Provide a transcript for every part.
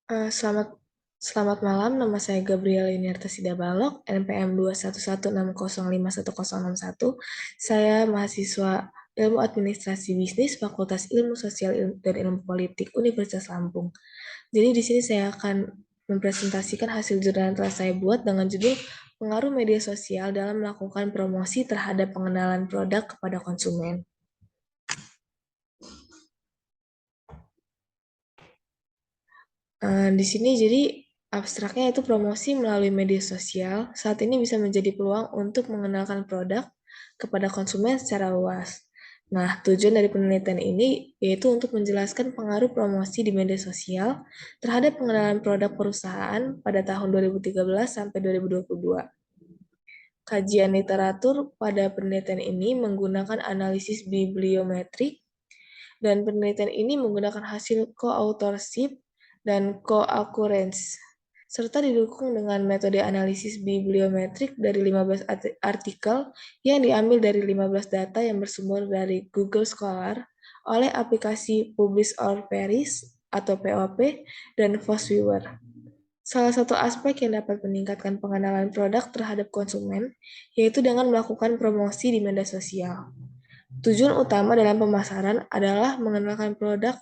Selamat malam, nama saya Gabriela Yuniarta Sidabalok, NPM 211605101. Saya mahasiswa Ilmu Administrasi Bisnis, Fakultas Ilmu Sosial dan Ilmu Politik, Universitas Lampung. Jadi di sini saya akan mempresentasikan hasil jurnal yang telah saya buat dengan judul Pengaruh Media Sosial dalam Melakukan Promosi Terhadap Pengenalan Produk kepada Konsumen. Di sini jadi abstraknya itu promosi melalui media sosial saat ini bisa menjadi peluang untuk mengenalkan produk kepada konsumen secara luas. Nah, tujuan dari penelitian ini yaitu untuk menjelaskan pengaruh promosi di media sosial terhadap pengenalan produk perusahaan pada tahun 2013 sampai 2022. Kajian literatur pada penelitian ini menggunakan analisis bibliometrik dan penelitian ini menggunakan hasil co-authorship dan co-occurrence, serta didukung dengan metode analisis bibliometrik dari 15 artikel yang diambil dari 15 data yang bersumber dari Google Scholar oleh aplikasi Publish or Perish atau POP dan Fosviewer. Salah satu aspek yang dapat meningkatkan pengenalan produk terhadap konsumen yaitu dengan melakukan promosi di media sosial. Tujuan utama dalam pemasaran adalah mengenalkan produk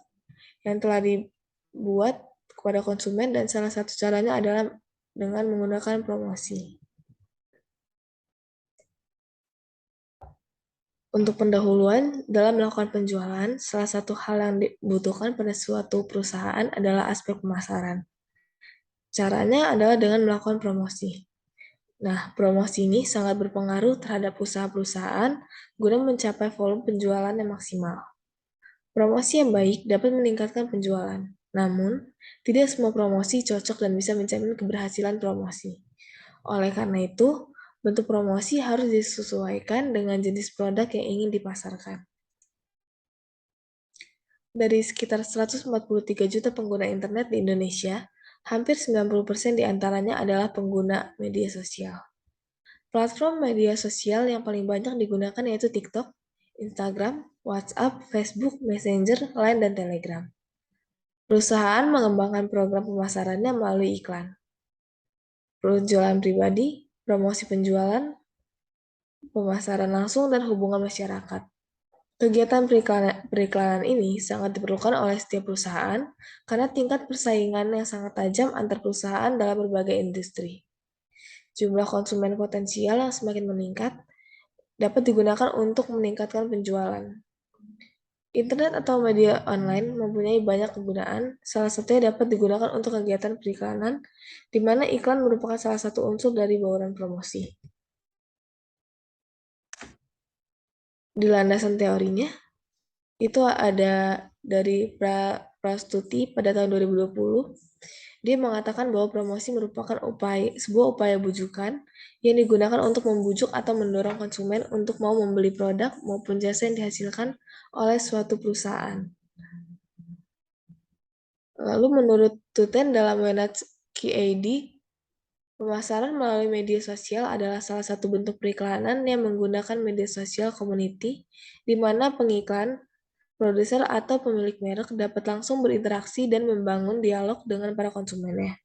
yang telah dibuat kepada konsumen dan salah satu caranya adalah dengan menggunakan promosi. Untuk pendahuluan, dalam melakukan penjualan, salah satu hal yang dibutuhkan pada suatu perusahaan adalah aspek pemasaran. Caranya adalah dengan melakukan promosi. Nah, promosi ini sangat berpengaruh terhadap usaha-perusahaan guna mencapai volume penjualan yang maksimal. Promosi yang baik dapat meningkatkan penjualan. Namun, tidak semua promosi cocok dan bisa menjamin keberhasilan promosi. Oleh karena itu, bentuk promosi harus disesuaikan dengan jenis produk yang ingin dipasarkan. Dari sekitar 143 juta pengguna internet di Indonesia, hampir 90% diantaranya adalah pengguna media sosial. Platform media sosial yang paling banyak digunakan yaitu TikTok, Instagram, WhatsApp, Facebook, Messenger, Line, dan Telegram. Perusahaan mengembangkan program pemasarannya melalui iklan, penjualan pribadi, promosi penjualan, pemasaran langsung, dan hubungan masyarakat. Kegiatan periklanan ini sangat diperlukan oleh setiap perusahaan karena tingkat persaingan yang sangat tajam antar perusahaan dalam berbagai industri. Jumlah konsumen potensial yang semakin meningkat dapat digunakan untuk meningkatkan penjualan. Internet atau media online mempunyai banyak kegunaan, salah satunya dapat digunakan untuk kegiatan periklanan, di mana iklan merupakan salah satu unsur dari bauran promosi. Di landasan teorinya, itu ada dari Prastuti pada tahun 2020, dia mengatakan bahwa promosi merupakan sebuah upaya bujukan yang digunakan untuk membujuk atau mendorong konsumen untuk mau membeli produk maupun jasa yang dihasilkan oleh suatu perusahaan. Lalu menurut Tuten dalam Manage QAD, pemasaran melalui media sosial adalah salah satu bentuk periklanan yang menggunakan media sosial community, di mana pengiklan, produser atau pemilik merek dapat langsung berinteraksi dan membangun dialog dengan para konsumennya.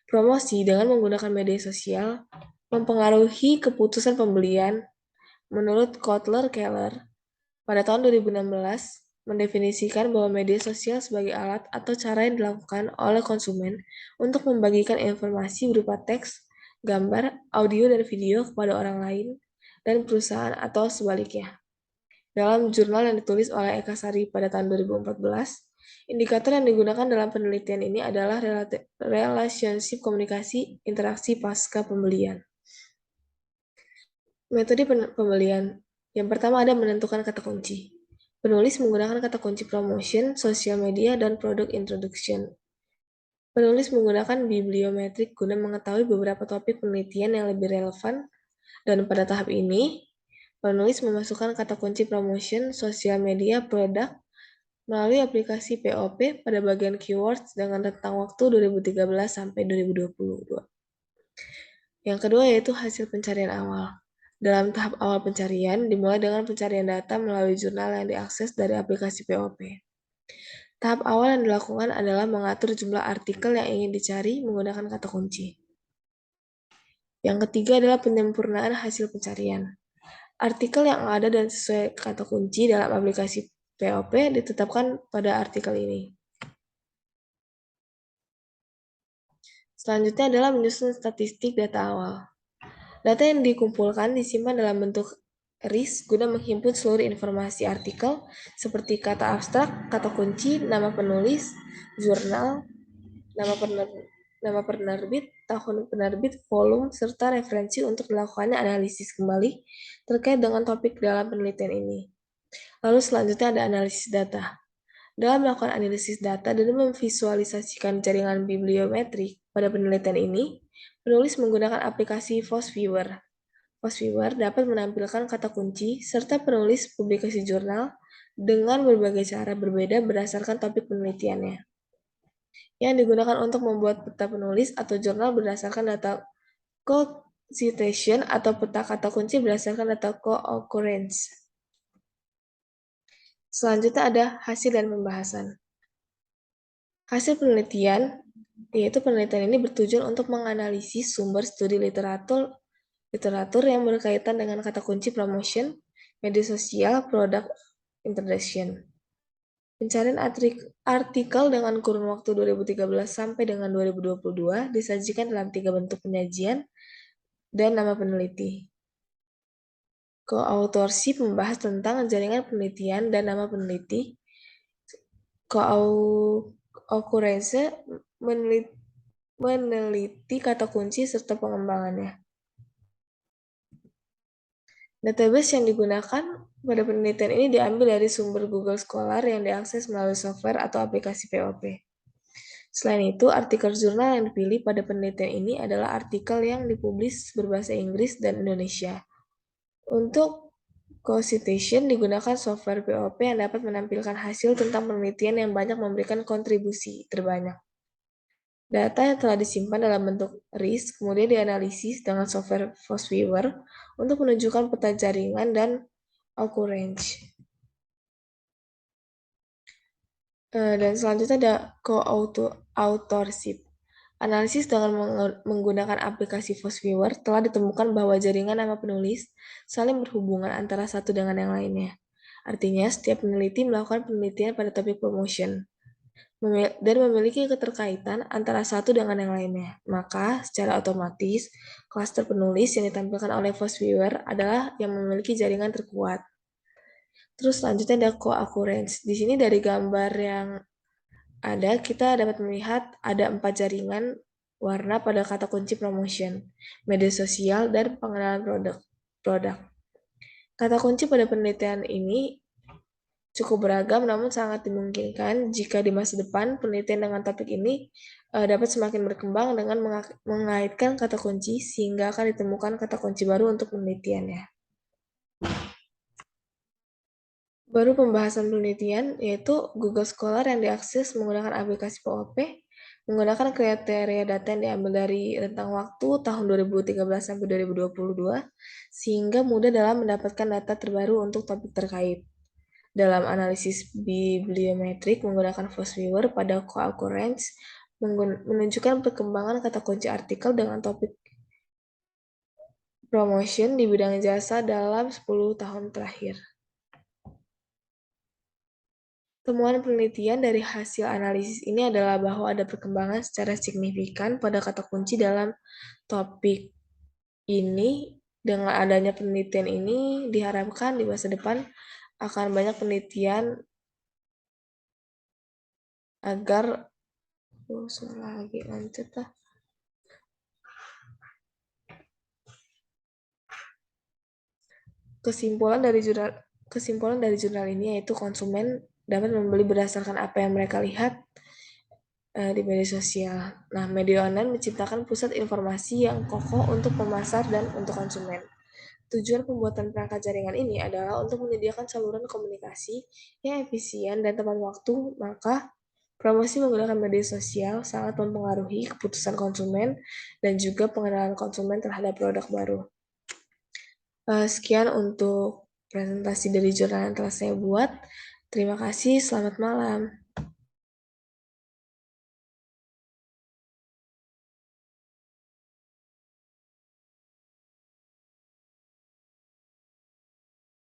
Promosi dengan menggunakan media sosial mempengaruhi keputusan pembelian. Menurut Kotler-Keller, pada tahun 2016, mendefinisikan bahwa media sosial sebagai alat atau cara yang dilakukan oleh konsumen untuk membagikan informasi berupa teks, gambar, audio, dan video kepada orang lain dan perusahaan atau sebaliknya. Dalam jurnal yang ditulis oleh Eka Sari pada tahun 2014, indikator yang digunakan dalam penelitian ini adalah relationship komunikasi interaksi pasca pembelian. Metode pembelian. Yang pertama ada menentukan kata kunci. Penulis menggunakan kata kunci promotion, social media, dan product introduction. Penulis menggunakan bibliometrik guna mengetahui beberapa topik penelitian yang lebih relevan, dan pada tahap ini, penulis memasukkan kata kunci promotion, social media, produk melalui aplikasi POP pada bagian keywords dengan rentang waktu 2013 sampai 2022. Yang kedua yaitu hasil pencarian awal. Dalam tahap awal pencarian, dimulai dengan pencarian data melalui jurnal yang diakses dari aplikasi POP. Tahap awal yang dilakukan adalah mengatur jumlah artikel yang ingin dicari menggunakan kata kunci. Yang ketiga adalah penyempurnaan hasil pencarian. Artikel yang ada dan sesuai kata kunci dalam aplikasi POP ditetapkan pada artikel ini. Selanjutnya adalah menyusun statistik data awal. Data yang dikumpulkan disimpan dalam bentuk RIS guna menghimpun seluruh informasi artikel seperti kata abstrak, kata kunci, nama penulis, jurnal, nama penerbit, tahun penerbit, volume, serta referensi untuk dilakukannya analisis kembali terkait dengan topik dalam penelitian ini. Lalu selanjutnya ada analisis data. Dalam melakukan analisis data dan memvisualisasikan jaringan bibliometrik pada penelitian ini, penulis menggunakan aplikasi FOSS-Viewer. FOSS-Viewer dapat menampilkan kata kunci serta penulis publikasi jurnal dengan berbagai cara berbeda berdasarkan topik penelitiannya, yang digunakan untuk membuat peta penulis atau jurnal berdasarkan data co-citation atau peta kata kunci berdasarkan data co-occurrence. Selanjutnya ada hasil dan pembahasan. Hasil penelitian, yaitu penelitian ini bertujuan untuk menganalisis sumber studi literatur yang berkaitan dengan kata kunci promotion, media sosial, product introduction. Pencarian artikel dengan kurun waktu 2013 sampai dengan 2022 disajikan dalam 3 bentuk penyajian dan nama peneliti. Co-authorship membahas tentang jaringan penelitian dan nama peneliti. Co-occurrence meneliti kata kunci serta pengembangannya. Database yang digunakan pada penelitian ini diambil dari sumber Google Scholar yang diakses melalui software atau aplikasi POP. Selain itu, artikel jurnal yang dipilih pada penelitian ini adalah artikel yang dipublis berbahasa Inggris dan Indonesia. Untuk co-citation digunakan software POP yang dapat menampilkan hasil tentang penelitian yang banyak memberikan kontribusi terbanyak. Data yang telah disimpan dalam bentuk RIS kemudian dianalisis dengan software FOSS-Viewer untuk menunjukkan peta jaringan dan occurrence. Dan selanjutnya ada co-authorship. Analisis dengan menggunakan aplikasi FOSS-Viewer telah ditemukan bahwa jaringan nama penulis saling berhubungan antara satu dengan yang lainnya. Artinya, setiap peneliti melakukan penelitian pada topik promotion dan memiliki keterkaitan antara satu dengan yang lainnya. Maka, secara otomatis, klaster penulis yang ditampilkan oleh FOSS-Viewer adalah yang memiliki jaringan terkuat. Terus selanjutnya ada co-occurrence. Di sini dari gambar yang ada, kita dapat melihat ada 4 jaringan warna pada kata kunci promotion, media sosial, dan pengenalan produk. Kata kunci pada penelitian ini cukup beragam, namun sangat dimungkinkan jika di masa depan penelitian dengan topik ini dapat semakin berkembang dengan mengaitkan kata kunci sehingga akan ditemukan kata kunci baru untuk penelitiannya. Baru pembahasan penelitian, yaitu Google Scholar yang diakses menggunakan aplikasi POP, menggunakan kriteria data yang diambil dari rentang waktu tahun 2013 sampai 2022, sehingga mudah dalam mendapatkan data terbaru untuk topik terkait. Dalam analisis bibliometrik menggunakan FOSS-Viewer pada co-occurrence menunjukkan perkembangan kata kunci artikel dengan topik promotion di bidang jasa dalam 10 tahun terakhir. Temuan penelitian dari hasil analisis ini adalah bahwa ada perkembangan secara signifikan pada kata kunci dalam topik ini. Dengan adanya penelitian ini, diharapkan di masa depan akan banyak penelitian agar Kesimpulan dari jurnal ini yaitu konsumen dapat membeli berdasarkan apa yang mereka lihat di media sosial. Nah, media online menciptakan pusat informasi yang kokoh untuk pemasar dan untuk konsumen. Tujuan pembuatan perangkat jaringan ini adalah untuk menyediakan saluran komunikasi yang efisien dan tepat waktu, maka promosi menggunakan media sosial sangat mempengaruhi keputusan konsumen dan juga pengenalan konsumen terhadap produk baru. Sekian untuk presentasi dari jurnal yang telah saya buat. Terima kasih, selamat malam.